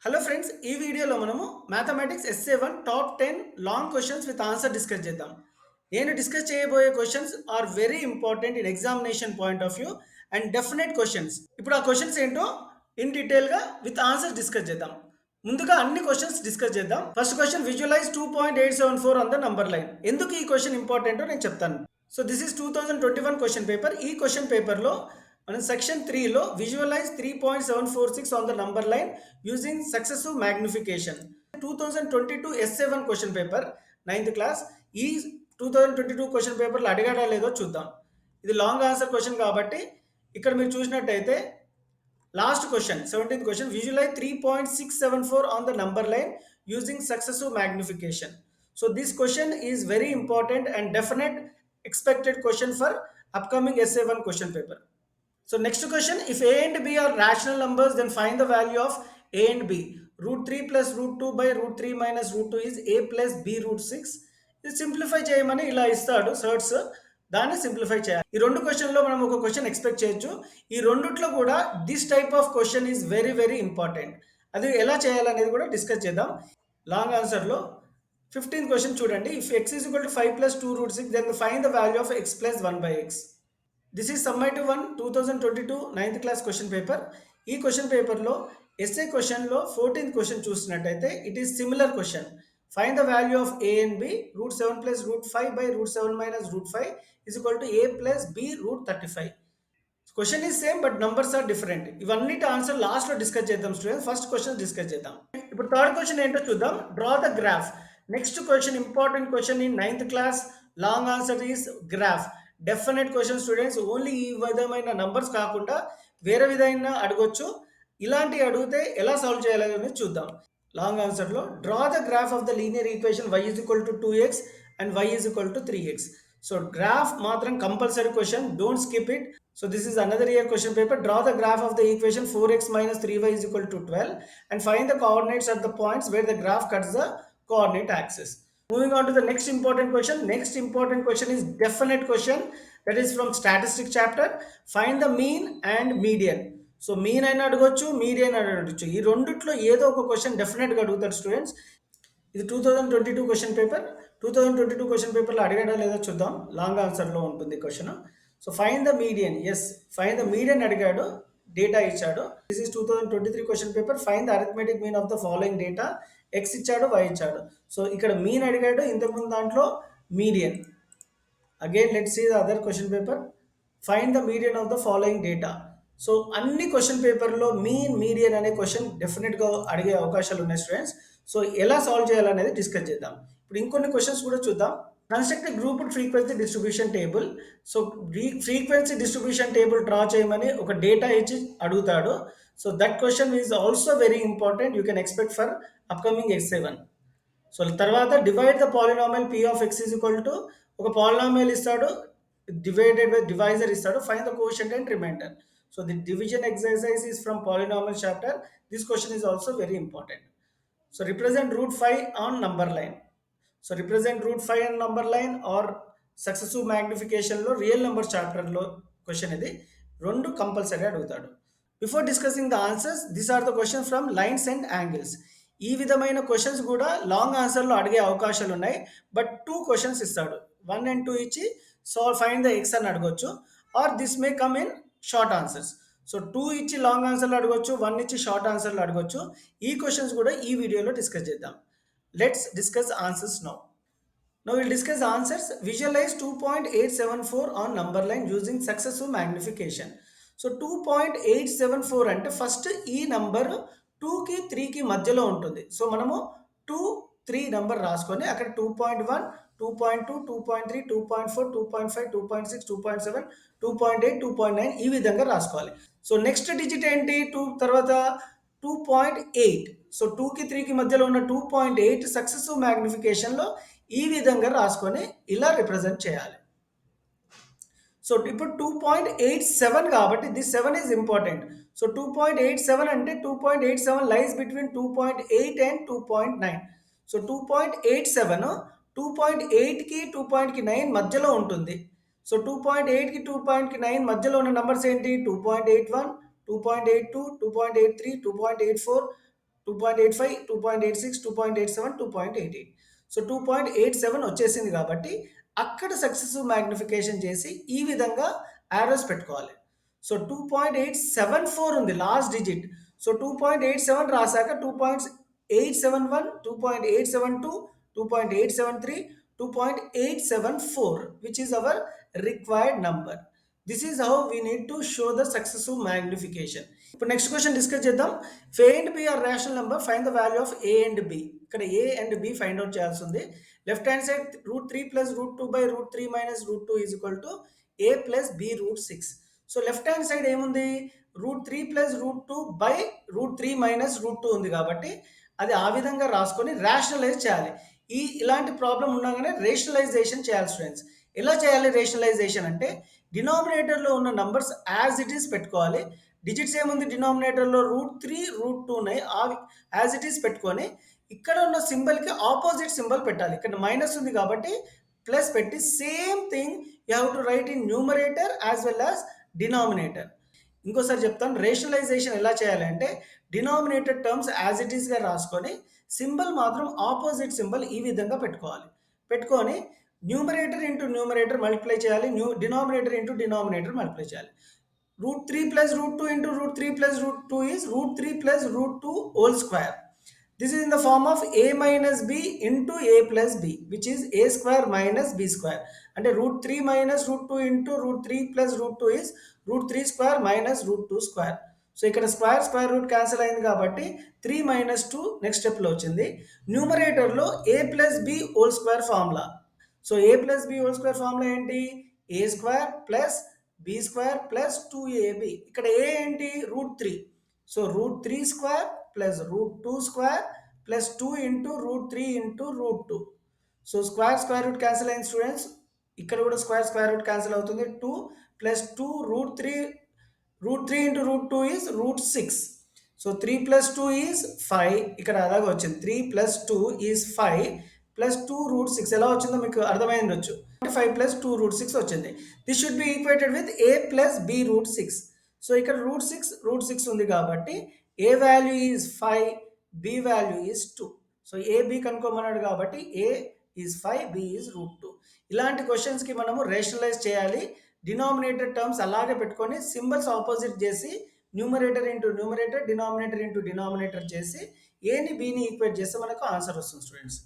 Hello friends, ఈ వీడియోలో మనము మ్యాథమెటిక్స్ ఎస్ఏ1 top 10 long questions with answer discuss చేద్దాం. నేను డిస్కస్ చేయబోయే questions are very important in examination point of view and definite questions. ఇప్పుడు ఆ క్వశ్చన్స్ ఏంటో ఇన్ డీటెయిల్గా విత్ ఆన్సర్ డిస్కస్ చేద్దాం. ముందుగా అన్ని క్వశ్చన్స్ డిస్కస్ చేద్దాం. First question, visualize 2.874 on the number line. ఎందుకు ఈ క్వశ్చన్ ఇంపార్టెంటో నేను చెప్తాను. So this is 2021 question paper. ఈ క్వశ్చన్ పేపర్లో మనం సెక్షన్ 3లో visualize 3.746 on the number line using successive magnification. 2022 ఎస్ఏ1 క్వశ్చన్ పేపర్ 9th క్లాస్. ఈ 2022 క్వశ్చన్ పేపర్లో అడిగాడా లేదో చూద్దాం. ఇది లాంగ్ ఆన్సర్ క్వశ్చన్ కాబట్టి ఇక్కడ మీరు చూసినట్టయితే last question 17th question, visualise 3.674 on the number line using successive magnification. So this question is very important and definite expected question for upcoming essay1 question paper. So next question, if a and b are rational numbers, then find the value of a and b. Root 3 plus root 2 by root 3 minus root 2 is a plus b root 6. ఇది simplify చేయమని ఇలా ఇస్తాడు సర్ట్స్, దాన్ని simplify చేయాలి. ఈ రెండు క్వశ్చన్లో మనం ఒక క్వశ్చన్ ఎక్స్పెక్ట్ చేయొచ్చు. ఈ రెండిట్లో కూడా this type of question is very very important. అది ఎలా చేయాలనేది కూడా డిస్కస్ చేద్దాం. లాంగ్ ఆన్సర్లో 15th క్వశ్చన్ చూడండి, if x is equal to 5 plus 2 root 6, then find the value of x plus 1 by x. This is summative 1 2022 9th class question paper. ఈ question పేపర్లో SA క్వశ్చన్లో 14th question చూసినట్టయితే it is similar question. Find the value of A and B. Root 7 plus root 5 by root 7 minus root 5 is equal to A plus B root 35. Question is same but numbers are different. ఇవన్నిటి answer లాస్ట్లో discuss చేద్దాం students. First question discuss చేద్దాం. ఇప్పుడు third question ఏంటో చూద్దాం. Draw the graph. Next question important question in 9th class. Long answer is graph. Definite question students. Only ఈ విధమైన numbers కాకుండా వేరే విధంగా అడగొచ్చు. ఇలాంటివి అడిగితే ఎలా సాల్వ్ చేయాలని చూద్దాం. లాంగ్ ఆన్సర్లో draw the graph of the linear equation y is equal to 2x and y is equal to 3x. So graph మాత్రం compulsory question, don't skip it. So this is another year question paper. Draw the graph of the equation 4x minus 3y is equal to 12 and find the coordinates at the points where the graph cuts the coordinate axis. Moving on to the next important question. Next important question is definite question, that is from statistics chapter. Find the mean and median. So mean అయినా అడగొచ్చు, median అయినా అడగచ్చు. ఈ రెండిట్లో ఏదో ఒక question డెఫినెట్గా అడుగుతారు స్టూడెంట్స్. ఇది 2022 క్వశ్చన్ పేపర్. 2022 క్వశ్చన్ పేపర్లో అడిగాడా లేదో చూద్దాం. లాంగ్ ఆన్సర్లో ఉంటుంది question. So find the median. Yes, find the median అడిగాడు, డేటా ఇచ్చాడు. This is 2023 question paper. Find the arithmetic mean of the following data. X ఇచ్చాడు, వై ఇచ్చాడు. సో ఇక్కడ మీన్ అడిగాడు, ఇంతకుముందు దాంట్లో median. Again let's see the other question paper. Find the median of the following data. So అన్ని question పేపర్లో mean, median అనే question డెఫినెట్గా అడిగే అవకాశాలు ఉన్నాయి స్టూడెంట్స్. సో ఎలా సాల్వ్ చేయాలనేది డిస్కస్ చేద్దాం. ఇప్పుడు ఇంకొన్ని క్వశ్చన్స్ కూడా చూద్దాం. Construct grouped frequency distribution table. So frequency distribution table draw చేయమని ఒక డేటా ఇచ్చి అడుగుతాడు. So that question is also very important. You can expect for upcoming SA one. So తర్వాత divide the polynomial P of X is equal to, ఒక polynomial ఇస్తాడు, divided by divisor ఇస్తాడు, find the quotient and remainder. So the division exercise is from polynomial chapter. This question is also very important. So represent root 5 on number line. So represent root 5 and number line are successive మ్యాగ్నిఫికేషన్లో real number చాప్టర్లో question ఇది. రెండు compulsory అడుగుతాడు. Before discussing the answers, these are the question from lines and angles. ఈ విధమైన questions కూడా long ఆన్సర్లో అడిగే అవకాశాలు ఉన్నాయి. బట్ 2 క్వశ్చన్స్ ఇస్తాడు, 1 and 2 ఇచ్చి ఫైండ్ ద ఎక్స్ అని అడగొచ్చు. Or this may come in short answers. So 2 ఇచ్చి లాంగ్ ఆన్సర్లు అడగొచ్చు, 1 ఇచ్చి షార్ట్ ఆన్సర్లు అడగొచ్చు. ఈ క్వశ్చన్స్ కూడా ఈ వీడియోలో డిస్కస్ చేద్దాం. Let's discuss answers now. Now we'll discuss answers. Visualize 2.874 on number line using successive magnification. So 2.874 అంటే ఫస్ట్ ఈ నంబర్ 2కి 3కి మధ్యలో ఉంటుంది. సో మనము 2, 3 నంబర్ రాసుకొని అక్కడ 2.1, 2.2, 2.3, 2.4, 2.5, 2.6, 2.7, 2.8, 2.9 ఈ విధంగా రాసుకోవాలి. సో నెక్స్ట్ డిజిట్ ఏంటి? 2 తర్వాత 2.8. సో 2కి 3కి మధ్యలో ఉన్న 2.8 సక్సెసివ్ మ్యాగ్నిఫికేషన్లో ఈ విధంగా రాసుకొని ఇలా రిప్రజెంట్ చేయాలి. సో ఇప్పుడు 2.87 కాబట్టి దిస్ 7 ఈజ్ ఇంపార్టెంట్. సో 2.87 అంటే 2.87 లైస్ బిట్వీన్ 2.8 అండ్ 2.9. సో 2.87 2.8కి 2.9 మధ్యలో ఉంటుంది. సో 2.8కి 2.9 మధ్యలో ఉన్న నంబర్స్ ఏంటి? 2.81, 2.82, 2.83, 2.84, 2.85, 2.86, 2.87, 2.88. సో 2.87 వచ్చేసింది కాబట్టి అక్కడ సక్సెసివ్ మ్యాగ్నిఫికేషన్ చేసి ఈ విధంగా యారోస్ పెట్టుకోవాలి. సో 2.874 ఉంది last digit. So 2.87 రాసాక 2.871, 2.872, 2.873, 2.874, which is our required number. This is how we need to show the successive magnification. ఇప్పుడు నెక్స్ట్ క్వశ్చన్ డిస్కస్ చేద్దాం. If A and B are rational number, find the value of A and B. ఇక్కడ A and B find out చేయాల్సి ఉంది. Left hand side √3 + √2 / √3 - √2 = a + b √6. So left hand side ఏముంది, √3 + √2 / √3 - √2 ఉంది కాబట్టి అది ఆ విధంగా రాసుకొని రేషనలైజ్ చేయాలి. ఇలాంటి ప్రాబ్లం ఉండగానే రేషనలైజేషన్ చేయాలి స్టూడెంట్స్. ఎలా చేయాలి రేషనలైజేషన్ అంటే, డినామినేటర్లో ఉన్న నంబర్స్ యాజ్ ఇట్ ఈస్ పెట్టుకోవాలి. డిజిట్స్ ఏముంది డినామినేటర్లో √3, √2 ఉన్నాయి, యాజ్ ఇట్ ఈస్ పెట్టుకొని ఇక్కడ ఉన్న సింబల్కి ఆపోజిట్ సింబల్ పెట్టాలి. ఇక్కడ మైనస్ ఉంది కాబట్టి ప్లస్ పెట్టి same thing you have to right in numerator as well as denominator. ఇంకోసారి చెప్తాను, రేషనలైజేషన్ ఎలా చేయాలి అంటే, డినామినేటర్ టర్మ్స్ యాజ్ ఇట్ ఈస్గా రాసుకొని సింబల్ మాత్రం ఆపోజిట్ సింబల్ ఈ విధంగా పెట్టుకోవాలి. పెట్టుకొని న్యూమరేటర్ ఇంటూ న్యూమరేటర్ మల్టిప్లై చేయాలి, డినామినేటర్ ఇంటూ డినామినేటర్ మల్టిప్లై చేయాలి. √3 + √2 into √3 + √2 is √3 + √2 whole square. This is in the form of a minus b into a plus b, which is a square minus b square. And √3 minus √2 into √3 plus √2 is √3 square minus √2 square. So ఇక్కడ square root cancel అయింది కాబట్టి 3 minus 2 next స్టెప్లో వచ్చింది. న్యూమరేటర్లో a plus b whole square formula. So a plus b whole square formula ఏంటి, a square plus b square plus 2ab. ఇక్కడ a ఏంటి, √3. So √3 square plus √2 square plus 2 into √3 into √2. So square root cancel అయింది students. ఇక్కడ కూడా square root cancel అవుతుంది. 2 plus 2 √3 into √2 is √6. So 3 + 2 is 5. ఇక్కడ అలాగే వచ్చింది, 3 + 2 is 5 plus 2 √6. ఎలా వచ్చిందో మీకు అర్థమైండొచ్చు. 5 plus 2 √6 వచ్చింది. This should be equated with a plus b √6. So ఇక్కడ √6 ఉంది కాబట్టి a value is 5, b value is 2. So a b కనుక్కోమన్నాడు కాబట్టి a ఈజ్ 5, b ఈజ్ √2. ఇలాంటి క్వశ్చన్స్కి మనము రేషనలైజ్ చేయాలి. డినామినేటర్ టర్మ్స్ అలాగే పెట్టుకొని సింబల్స్ ఆపోజిట్ చేసి numerator into numerator, denominator into denominator చేసి ఏని బీని ఈక్వేట్ చేస్తే మనకు ఆన్సర్ వస్తుంది students.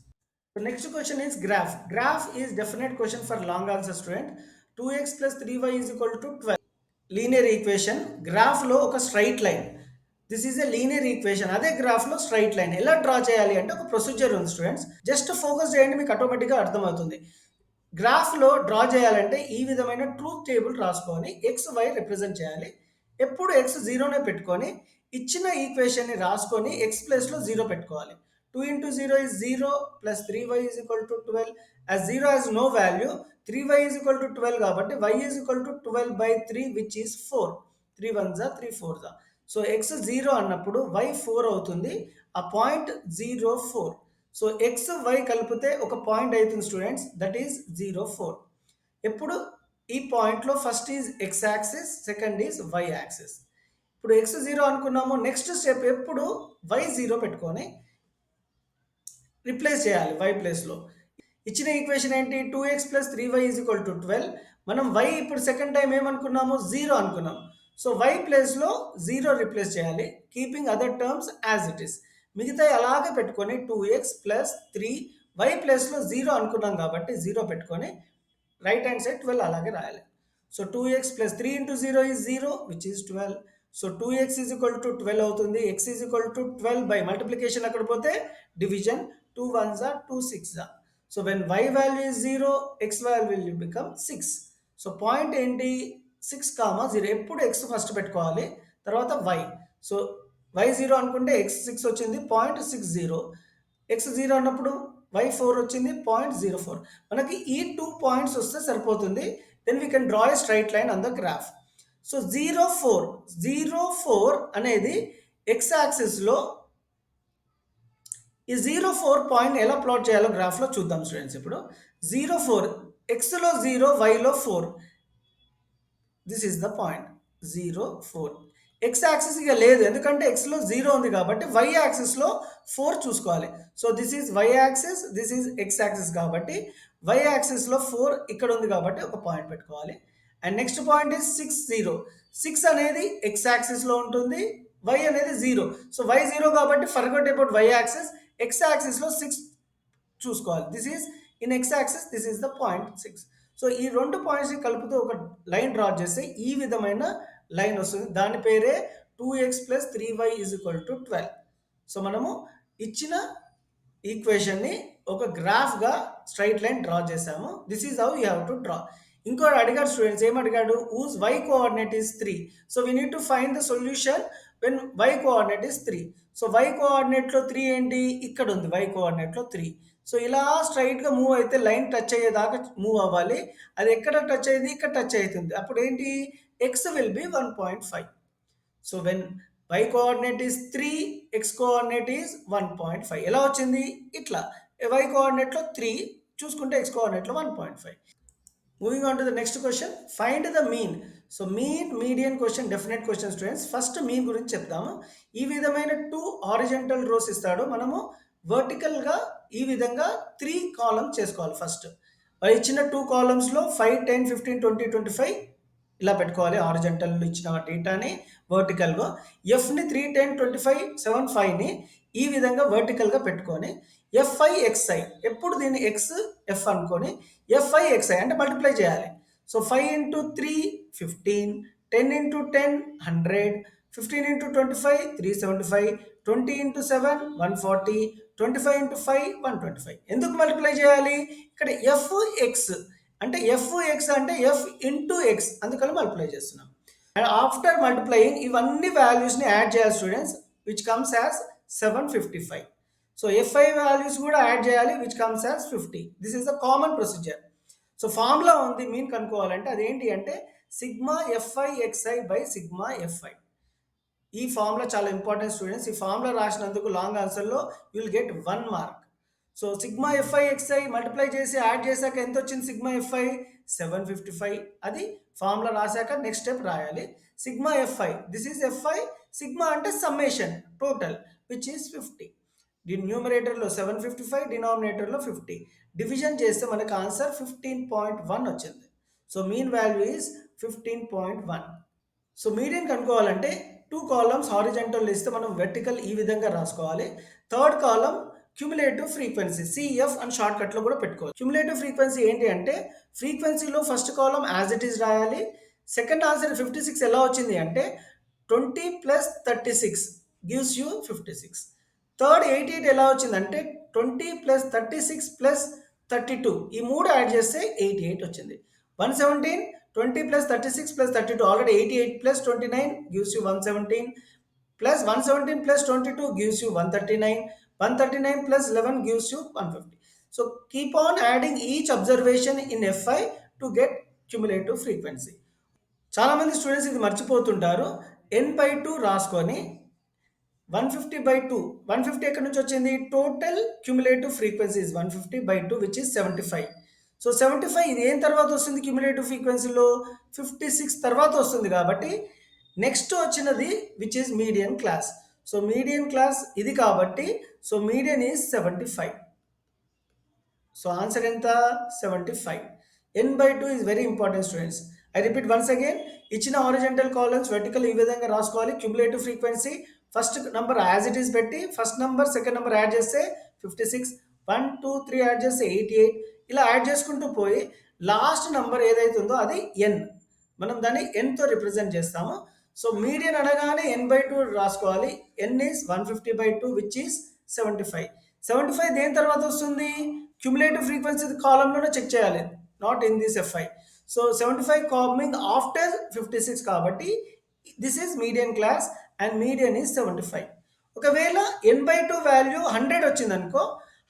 Next question is graph. Graph is definite question for long answer student. 2x + 3y = 12. Linear equation. గ్రాఫ్లో ఒక straight line, this is a linear equation. అదే గ్రాఫ్లో straight line ఎలా డ్రా చేయాలి అంటే ఒక ప్రొసీజర్ ఉంది స్టూడెంట్స్. జస్ట్ ఫోకస్ చేయండి, మీకు ఆటోమేటిక్గా అర్థమవుతుంది. గ్రాఫ్లో డ్రా చేయాలంటే ఈ విధమైన ట్రూత్ టేబుల్ రాసుకొని ఎక్స్ వై రిప్రజెంట్ చేయాలి. ఎప్పుడు ఎక్స్ 0నే పెట్టుకొని ఇచ్చిన ఈక్వేషన్ని రాసుకొని ఎక్స్ ప్లేస్లో 0 పెట్టుకోవాలి. 2 into 0 is 0 plus 3y is equal to 12. As 0 has no value, 3y is equal to 12 కాబట్టి y is equal to 12/3, which is 4. 3 1s are 3 4s are. So x 0 అన్నప్పుడు y 4 అవుతుంది. ఆ పాయింట్ 0 4. సో x y కలిపితే ఒక point అవుతుంది students, that is 0 4. ఎప్పుడు ఈ పాయింట్లో first is x axis, second is y axis. ఇప్పుడు x 0 అనుకున్నాము, నెక్స్ట్ స్టెప్ ఎప్పుడు y 0 పెట్టుకొని రిప్లేస్ చేయాలి y ప్లేస్లో. ఇచ్చిన ఈక్వేషన్ ఏంటి, 2x + 3y = 12. మనం y ఇప్పుడు సెకండ్ టైం ఏమనుకున్నాము, 0 అనుకున్నాం. సో y ప్లేస్లో 0 రిప్లేస్ చేయాలి, keeping other terms as it is. మిగతా అలాగే పెట్టుకొని 2x + 3 y ప్లేస్లో 0 అనుకున్నాం కాబట్టి 0 పెట్టుకొని రైట్ హ్యాండ్ సైడ్ 12 అలాగే రాయాలి. So 2x + 3 into 0 is 0, which is 12. So 2x is equal to 12 అవుతుంది. x is equal to 12 by multiplication అక్కడ పోతే division, 2 1s are 2 6s are. So when y value is 0, x value will become 6. So point ఏంటి, 6, 0. ఎప్పుడు x first పెట్టుకోవాలి, తర్వాత y. So y 0 అనుకుంటే x 6 వచ్చింది, point 60. x 0 అన్నప్పుడు y 4 వచ్చింది, పాయింట్ 04. మనకి ఈ 2 పాయింట్స్ వస్తే సరిపోతుంది. Then we can draw a straight line on the graph. So 0 4 అనేది x యాక్సిస్లో ఈ 0 4 పాయింట్ ఎలా ప్లాట్ చేయాలో గ్రాఫ్లో చూద్దాం స్టూడెంట్స్. ఇప్పుడు 0 4, ఎక్స్లో 0, వైలో 4. This is the point 0 4. X axis ఇక లేదు, ఎందుకంటే ఎక్స్లో 0 ఉంది కాబట్టి వై యాక్సిస్లో 4 చూసుకోవాలి. So this is Y axis, this is X axis కాబట్టి వై యాక్సిస్లో 4 ఇక్కడ ఉంది కాబట్టి ఒక పాయింట్ పెట్టుకోవాలి. And next point is 6 0. 6 అనేది ఎక్స్ యాక్సిస్లో ఉంటుంది, వై అనేది 0. సో వై 0 కాబట్టి forget about Y axis, X యాక్సిస్లో 6 చూసుకోవాలి. This is in X axis, this is the point 6. So ఈ రెండు పాయింట్స్ని కలుపుతూ ఒక లైన్ డ్రా చేస్తే ఈ విధమైన లైన్ వస్తుంది. దాని పేరే 2x + 3y = 12. సో మనము ఇచ్చిన ఈక్వేషన్ని ఒక గ్రాఫ్గా స్ట్రైట్ లైన్ డ్రా చేసాము. This is how you have to draw. ఇంకోటి అడిగాడు స్టూడెంట్స్, ఏమడిగాడు? Whose y coordinate is 3. So we need to find the solution when y coordinate is 3. So y కోఆర్డినేట్లో 3 ఏంటి? ఇక్కడ ఉంది y కోఆర్డినేట్లో 3. సో ఇలా స్ట్రైట్గా మూవ్ అయితే లైన్ టచ్ అయ్యేదాకా మూవ్ అవ్వాలి. అది ఎక్కడ టచ్ అయ్యింది? ఇక్కడ టచ్ అవుతుంది. అప్పుడు ఏంటి? x will be 1.5. So when y coordinate is 3, x coordinate is 1.5. ఎలా వచ్చింది? ఇట్లా y కోఆర్డినేట్లో 3 చూసుకుంటే x కోఆర్డినేట్లో 1.5. Moving on to the next question, find the mean. So mean, median question, definite question students. First mean గురించి చెప్తాము. ఈ విధమైన 2 horizontal rose ఇస్తాడు. మనము వర్టికల్గా ఈ విధంగా 3 కాలమ్స్ చేసుకోవాలి. ఫస్ట్ ఇచ్చిన 2 కాలమ్స్లో 5 10 15 20 25 ఇలా పెట్టుకోవాలి. హారిజంటల్ ఇచ్చిన డేటాని వర్టికల్గా, ఎఫ్ని 3 10 25 7 5ని ఈ విధంగా వర్టికల్గా పెట్టుకొని ఎఫ్ఐ ఎక్స్ఐ, ఎప్పుడు దీన్ని ఎక్స్ ఎఫ్ అనుకొని ఎఫ్ఐ ఎక్స్ఐ అంటే మల్టిప్లై చేయాలి. సో 5 × 3 15, 10 × 10 100, 15 × 25 375, 20 × 7 140, 25 × 5 125. ఎందుకు మల్టిప్లై చేయాలి? ఇక్కడ ఎఫ్ ఎక్స్ అంటే ఎఫ్ ఎక్స్ అంటే ఎఫ్ ఇంటూ ఎక్స్, అందుకని మల్టిప్లై చేస్తున్నాం. అండ్ ఆఫ్టర్ మల్టిప్లయింగ్ ఇవన్నీ వాల్యూస్ని యాడ్ చేయాలి students, which comes as 755. So FI values కూడా యాడ్ చేయాలి, which comes as 50. This is the common procedure. So formula ఉంది మీన్ కనుక్కోవాలంటే, అదేంటి అంటే sigma FI XI by sigma FI. ఈ ఫార్ములా చాలా ఇంపార్టెంట్ స్టూడెంట్స్. ఈ ఫార్ములా రాసినందుకు లాంగ్ ఆన్సర్లో you will get 1 mark. So sigma FI XI multiply చేసి యాడ్ చేశాక ఎంత వచ్చింది? Sigma FI 755. అది ఫార్ములా రాశాక నెక్స్ట్ స్టెప్ రాయాలి. Sigma FI, this is FI, sigma అంటే సమ్మేషన్ టోటల్, విచ్ ఈజ్ 50. న్యూమరేటర్లో 755, డినామినేటర్లో 50. డివిజన్ చేస్తే మనకు ఆన్సర్ 15.1 వచ్చింది. So mean value is 15.1. So median కనుక్కోవాలంటే 2 కాలమ్స్ హారిజంటల్ ఇస్తే మనం వెర్టికల్ ఈ విధంగా రాసుకోవాలి. Third column cumulative frequency, CF అని షార్ట్ కట్లో కూడా పెట్టుకోవాలి. క్యుములేటివ్ ఫ్రీక్వెన్సీ ఏంటి అంటే ఫ్రీక్వెన్సీలో first column as it is రాయాలి. సెకండ్ ఆన్సర్ 56 ఎలా వచ్చింది అంటే 20 + 36 గివ్స్ యూ 56. థర్డ్ 88 ఎలా వచ్చిందంటే 20 + 36 + 32, ఈ 3 యాడ్ చేస్తే 88 వచ్చింది. 117, 20 + 36 + 32, already 88 + 29 gives you 117, plus 117 + 22 gives you 139, 139 + 11 gives you 150. So keep on adding each observation in Fi to get cumulative frequency. చాలా మంది స్టూడెంట్స్ ఇది మర్చిపోతుంటారు. n/2 రాసుకొని 150/2, 150 ఎక్కడి నుంచి వచ్చింది? Total cumulative frequency is 150/2 which is 75. So 75 ఇది ఏం తర్వాత వస్తుంది? క్యుములేటివ్ ఫ్రీక్వెన్సీలో 56 తర్వాత వస్తుంది కాబట్టి నెక్స్ట్ వచ్చినది which is median class. So median class ఇది కాబట్టి so median is 75. So answer ఎంత? 75. n/2 is very important students. I repeat once again, ఇచ్చిన హారిజంటల్ కాలమ్స్ వెర్టికల్ ఈ విధంగా రాసుకోవాలి. Cumulative frequency first number as it is పెట్టి first number second number add చేస్తే 56, 1 2 3 add చేస్తే 88, ఇలా యాడ్ చేసుకుంటూ పోయి లాస్ట్ నంబర్ ఏదైతుందో అది n, మనం దాన్ని nతో రిప్రజెంట్ చేస్తాము. సో మీడియన్ అనగానే n/2 రాసుకోవాలి. n is 150/2 which is 75. 75 దేని తర్వాత వస్తుంది? క్యుములేటివ్ ఫ్రీక్వెన్సీ కాలంలోనే చెక్ చేయాలి, not in this Fi. So 75 coming after 56 కాబట్టి this is median class and median is 75. ఒకవేళ n/2 వాల్యూ 100 వచ్చింది అనుకో,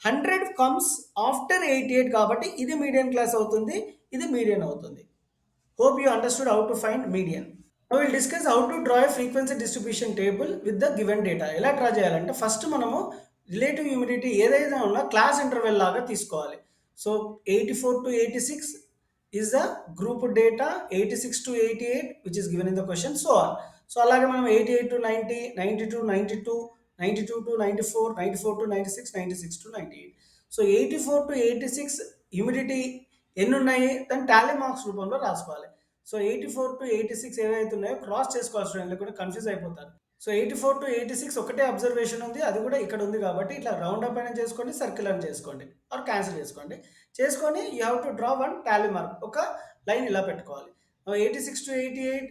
100 కమ్స్ ఆఫ్టర్ 88 కాబట్టి ఇది మీడియన్ క్లాస్ అవుతుంది, ఇది మీడియన్ అవుతుంది. Hope you understood how to find median. Now we'll discuss how to draw a frequency distribution table with the given data. ఎలా draw చేయాలంటే ఫస్ట్ మనము రిలేటివ్ హ్యూమిడిటీ ఏదైనా ఉన్నా క్లాస్ ఇంటర్వెల్ లాగా తీసుకోవాలి. So 84 to 86 is the group data, 86 to 88 which is given in the question, so on. So అలాగే మనం 88 to 90, 92 to 94, 94 to 96, 96 to 98. So 84 to 86 humidity ఎన్ని ఉన్నాయి దాన్ని టాలీ మార్క్స్ రూపంలో రాసుకోవాలి. సో 84 to 86 ఏవైతే ఉన్నాయో క్రాస్ చేసుకోవాలి స్టూడెంట్, లేకుంటే కన్ఫ్యూజ్ అయిపోతారు. సో 84 to 86 ఒకటే అబ్జర్వేషన్ ఉంది, అది కూడా ఇక్కడ ఉంది కాబట్టి ఇట్లా రౌండ్ అప్ అయినా చేసుకోండి, సర్కిల్ అని చేసుకోండి, ఆర్ క్యాన్సిల్ చేసుకోండి. చేసుకొని you have to draw one Tally mark, ఒక లైన్ ఇలా పెట్టుకోవాలి. 86 to 88,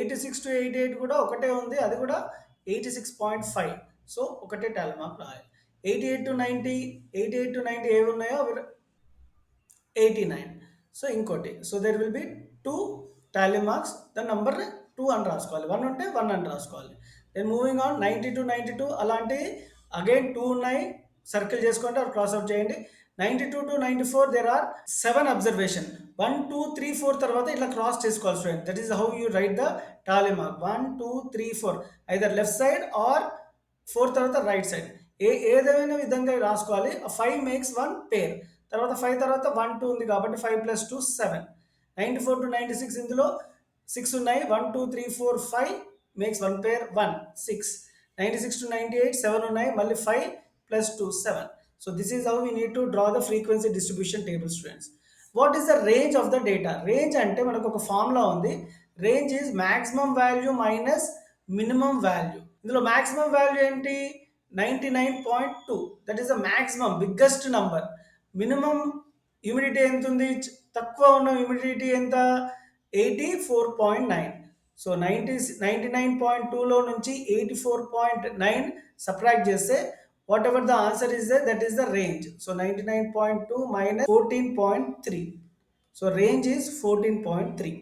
86 to 88 కూడా ఒకటే ఉంది, అది కూడా 86.5. సో ఒకటే టాలీ మార్క్ రాయాలి. 88 to 90, 88 to 90 ఏవి ఉన్నాయో అవి 89. సో ఇంకోటి, so there will be 2 Tally marks, the number 2 అని రాసుకోవాలి, 1 ఉంటే 1 అని రాసుకోవాలి. దెన్ మూవింగ్ ఆన్ 90 to 92 అలాంటి అగైన్ 2 ఉన్నాయి, సర్కిల్ చేసుకోండి ఆర్ క్రాస్ అవుట్ చేయండి. 92 to 94 దేర్ ఆర్ 7 అబ్జర్వేషన్, 1 2 3 4 తర్వాత ఇట్లా క్రాస్ చేసుకోవాలి student. That is how you write the tally mark. 1 2 3 4 either left side or 4 తర్వాత రైట్ సైడ్, ఏదైనా విధంగా రాసుకోవాలి. 5 మేక్స్ 1 పేర్, తర్వాత 5 తర్వాత 1 2 ఉంది కాబట్టి 5 + 2 7. 94 to 96 ఇందులో 6 ఉన్నాయి, 1 2 3 4 5 మేక్స్ 1 పేర్ 1 6. 96 to 98 7 ఉన్నాయి, మళ్ళీ 5 + 2 7. So this is how we need to draw the frequency distribution table students. What is the range of the data? Range అంటే మనకు ఒక ఫార్ములా ఉంది. Range is maximum value minus minimum value. ఇందులో maximum value ఏంటి? 99.2, that is the maximum biggest number. Minimum humidity ఎంత ఉంది? తక్కువ ఉన్న హ్యూమిడిటీ ఎంత? 84.9. సో 99.2లో నుంచి 84.9 సబ్ట్రాక్ట్ చేస్తే what ever the answer is that is the range. So 99.2 minus 14.3. So range is 14.3.